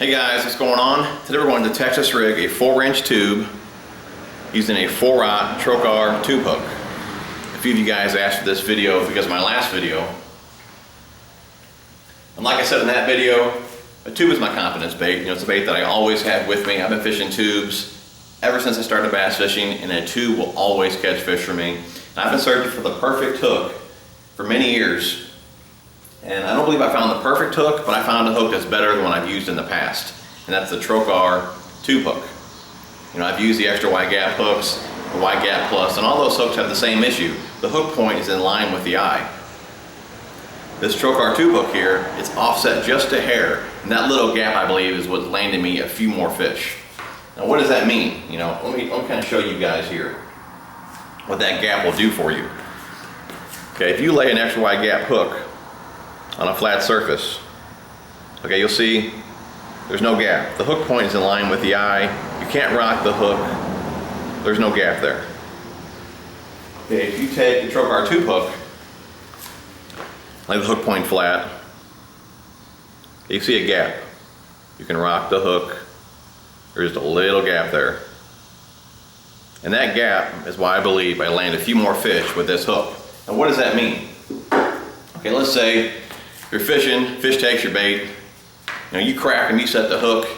Hey guys, what's going on? Today we're going to Texas rig a 4-inch tube using a 4-aught Trokar tube hook. A few of you guys asked for this video because of my last video. And like I said in that video, a tube is my confidence bait. You know, it's a bait that I always have with me. I've been fishing tubes ever since I started bass fishing, and a tube will always catch fish for me. And I've been searching for the perfect hook for many years. And I don't believe I found the perfect hook, but I found a hook that's better than what I've used in the past. And that's the Trokar tube hook. You know, I've used the extra wide gap hooks, the wide gap plus, and all those hooks have the same issue. The hook point is in line with the eye. This Trokar tube hook here, it's offset just a hair. And that little gap, I believe, is what landed me a few more fish. Now what does that mean? You know, let me kind of show you guys here what that gap will do for you. Okay, if you lay an extra wide gap hook on a flat surface, okay, you'll see there's no gap. The hook point is in line with the eye. You can't rock the hook. There's no gap there. Okay, if you take the Trokar tube hook, lay the hook point flat, you see a gap. You can rock the hook. There's just a little gap there. And that gap is why I believe I land a few more fish with this hook. And what does that mean? Okay, let's say you're fishing, fish takes your bait, you know, you crack and you set the hook,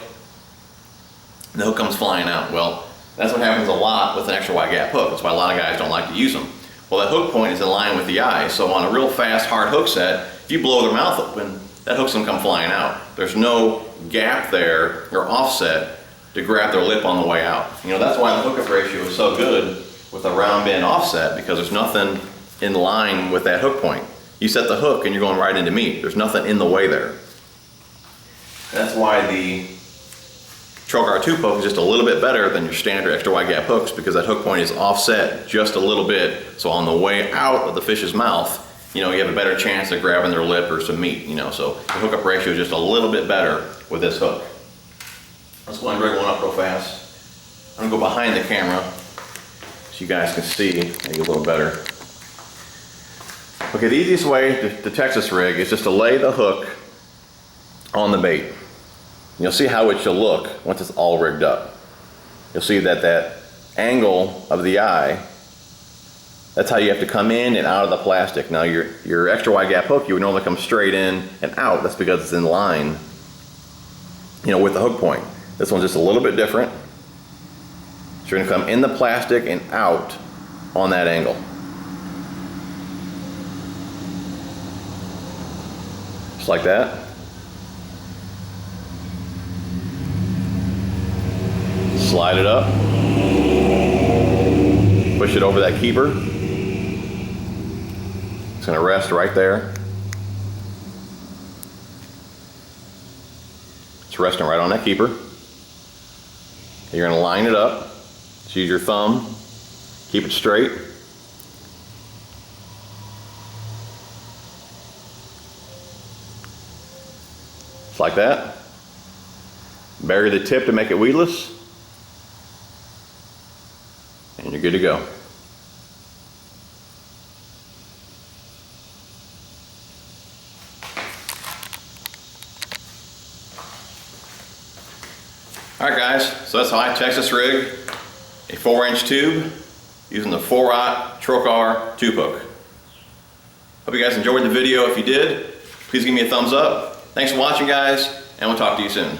and the hook comes flying out. Well, that's what happens a lot with an extra wide gap hook. That's why a lot of guys don't like to use them. Well, that hook point is in line with the eye, so on a real fast, hard hook set, if you blow their mouth open, that hook's gonna come flying out. There's no gap there or offset to grab their lip on the way out. You know, that's why the hookup ratio is so good with a round bend offset, because there's nothing in line with that hook point. You set the hook and you're going right into meat. There's nothing in the way there. That's why the Trokar tube hook is just a little bit better than your standard extra wide gap hooks, because that hook point is offset just a little bit. So on the way out of the fish's mouth, you know, you have a better chance of grabbing their lip or some meat, you know. So the hookup ratio is just a little bit better with this hook. Let's go and rig one up real fast. I'm gonna go behind the camera so you guys can see maybe a little better. Okay, the easiest way to Texas rig is just to lay the hook on the bait. You'll see how it should look once it's all rigged up. You'll see that that angle of the eye, that's how you have to come in and out of the plastic. Now your extra wide gap hook, you would normally come straight in and out. That's because it's in line, you know, with the hook point. This one's just a little bit different. So you're gonna come in the plastic and out on that angle. Just like that. Slide it up. Push it over that keeper. It's going to rest right there. It's resting right on that keeper. You're going to line it up. Just use your thumb. Keep it straight. Just like that. Bury the tip to make it weedless. And you're good to go. Alright guys, so that's how I Texas rig a 4-inch tube using the 4-aught Trokar tube hook. Hope you guys enjoyed the video. If you did, please give me a thumbs up. Thanks for watching guys, and we'll talk to you soon.